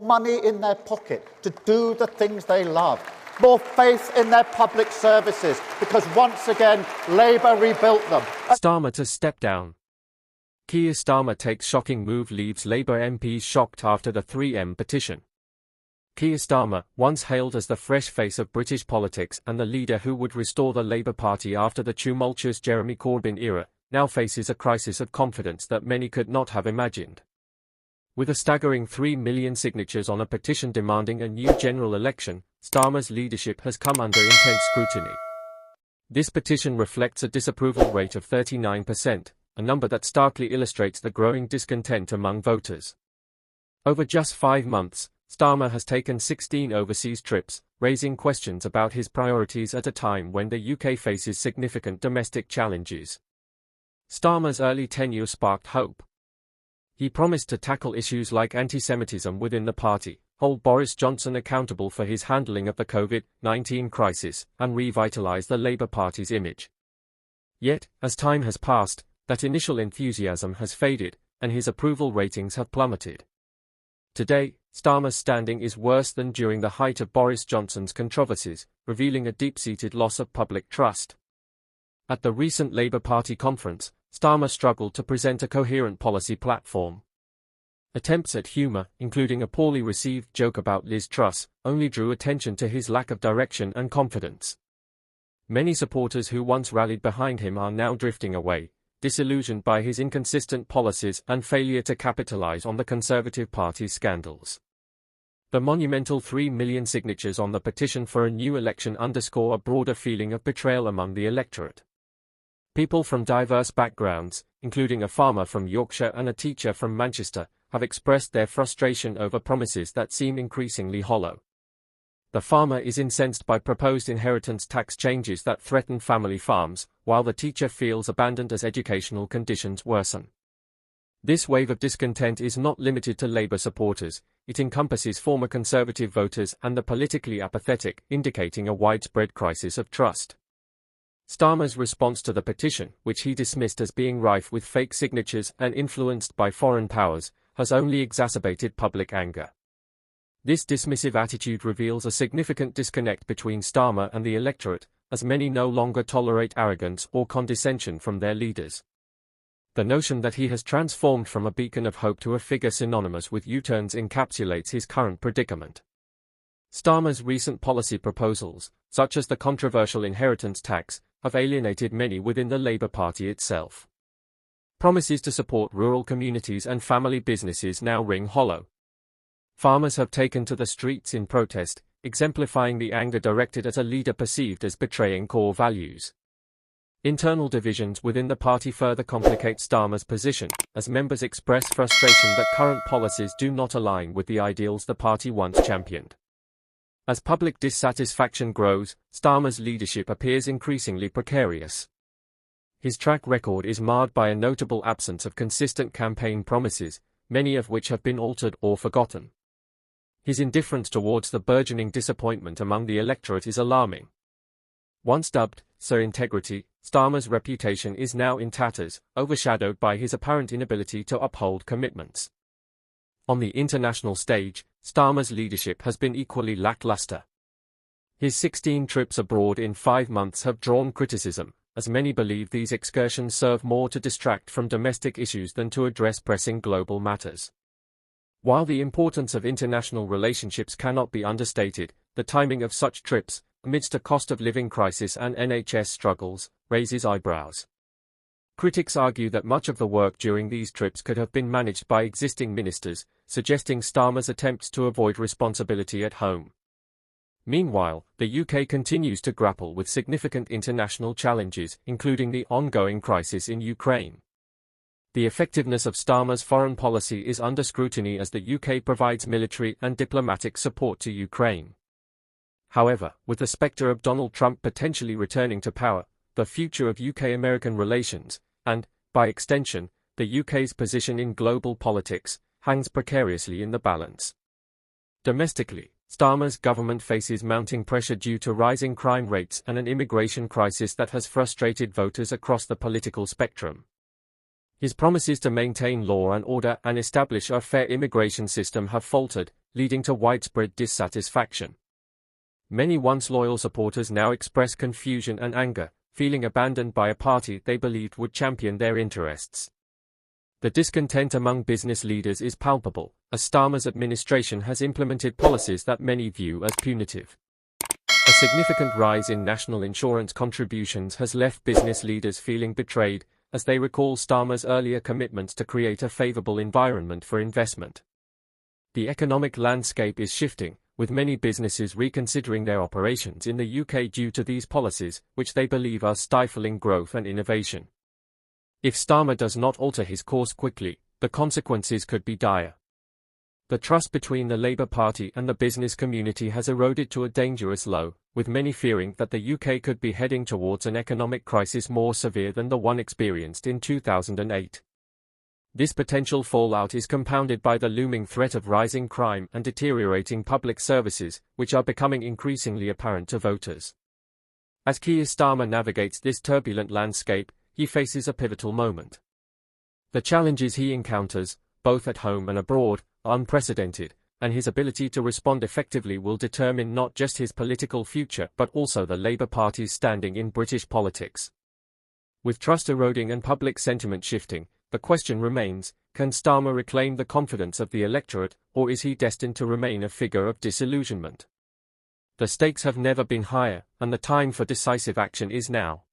money in their pocket to do the things they love, more faith in their public services, because once again, Labour rebuilt them. Starmer to step down. Keir Starmer takes shocking move, leaves Labour MPs shocked after the 3M petition. Keir Starmer, once hailed as the fresh face of British politics and the leader who would restore the Labour Party after the tumultuous Jeremy Corbyn era, now faces a crisis of confidence that many could not have imagined. With a staggering 3 million signatures on a petition demanding a new general election, Starmer's leadership has come under intense scrutiny. This petition reflects a disapproval rate of 39%, a number that starkly illustrates the growing discontent among voters. Over just 5 months, Starmer has taken 16 overseas trips, raising questions about his priorities at a time when the UK faces significant domestic challenges. Starmer's early tenure sparked hope. He promised to tackle issues like anti-Semitism within the party, hold Boris Johnson accountable for his handling of the COVID-19 crisis, and revitalise the Labour Party's image. Yet, as time has passed, that initial enthusiasm has faded, and his approval ratings have plummeted. Today, Starmer's standing is worse than during the height of Boris Johnson's controversies, revealing a deep-seated loss of public trust. At the recent Labour Party conference, Starmer struggled to present a coherent policy platform. Attempts at humour, including a poorly received joke about Liz Truss, only drew attention to his lack of direction and confidence. Many supporters who once rallied behind him are now drifting away, disillusioned by his inconsistent policies and failure to capitalise on the Conservative Party's scandals. The monumental 3 million signatures on the petition for a new election underscore a broader feeling of betrayal among the electorate. People from diverse backgrounds, including a farmer from Yorkshire and a teacher from Manchester, have expressed their frustration over promises that seem increasingly hollow. The farmer is incensed by proposed inheritance tax changes that threaten family farms, while the teacher feels abandoned as educational conditions worsen. This wave of discontent is not limited to Labour supporters, it encompasses former Conservative voters and the politically apathetic, indicating a widespread crisis of trust. Starmer's response to the petition, which he dismissed as being rife with fake signatures and influenced by foreign powers, has only exacerbated public anger. This dismissive attitude reveals a significant disconnect between Starmer and the electorate, as many no longer tolerate arrogance or condescension from their leaders. The notion that he has transformed from a beacon of hope to a figure synonymous with U-turns encapsulates his current predicament. Starmer's recent policy proposals, such as the controversial inheritance tax, have alienated many within the Labour Party itself. Promises to support rural communities and family businesses now ring hollow. Farmers have taken to the streets in protest, exemplifying the anger directed at a leader perceived as betraying core values. Internal divisions within the party further complicate Starmer's position, as members express frustration that current policies do not align with the ideals the party once championed. As public dissatisfaction grows, Starmer's leadership appears increasingly precarious. His track record is marred by a notable absence of consistent campaign promises, many of which have been altered or forgotten. His indifference towards the burgeoning disappointment among the electorate is alarming. Once dubbed Sir Integrity, Starmer's reputation is now in tatters, overshadowed by his apparent inability to uphold commitments. On the international stage, Starmer's leadership has been equally lackluster. His 16 trips abroad in 5 months have drawn criticism, as many believe these excursions serve more to distract from domestic issues than to address pressing global matters. While the importance of international relationships cannot be understated, the timing of such trips, amidst a cost-of-living crisis and NHS struggles, raises eyebrows. Critics argue that much of the work during these trips could have been managed by existing ministers, suggesting Starmer's attempts to avoid responsibility at home. Meanwhile, the UK continues to grapple with significant international challenges, including the ongoing crisis in Ukraine. The effectiveness of Starmer's foreign policy is under scrutiny as the UK provides military and diplomatic support to Ukraine. However, with the spectre of Donald Trump potentially returning to power, the future of UK-American relations, and, by extension, the UK's position in global politics, hangs precariously in the balance. Domestically, Starmer's government faces mounting pressure due to rising crime rates and an immigration crisis that has frustrated voters across the political spectrum. His promises to maintain law and order and establish a fair immigration system have faltered, leading to widespread dissatisfaction. Many once loyal supporters now express confusion and anger, feeling abandoned by a party they believed would champion their interests. The discontent among business leaders is palpable, as Starmer's administration has implemented policies that many view as punitive. A significant rise in national insurance contributions has left business leaders feeling betrayed, as they recall Starmer's earlier commitments to create a favorable environment for investment. The economic landscape is shifting, with many businesses reconsidering their operations in the UK due to these policies, which they believe are stifling growth and innovation. If Starmer does not alter his course quickly, the consequences could be dire. The trust between the Labour Party and the business community has eroded to a dangerous low, with many fearing that the UK could be heading towards an economic crisis more severe than the one experienced in 2008. This potential fallout is compounded by the looming threat of rising crime and deteriorating public services, which are becoming increasingly apparent to voters. As Keir Starmer navigates this turbulent landscape, he faces a pivotal moment. The challenges he encounters, both at home and abroad, are unprecedented, and his ability to respond effectively will determine not just his political future but also the Labour Party's standing in British politics. With trust eroding and public sentiment shifting, the question remains, can Starmer reclaim the confidence of the electorate, or is he destined to remain a figure of disillusionment? The stakes have never been higher, and the time for decisive action is now.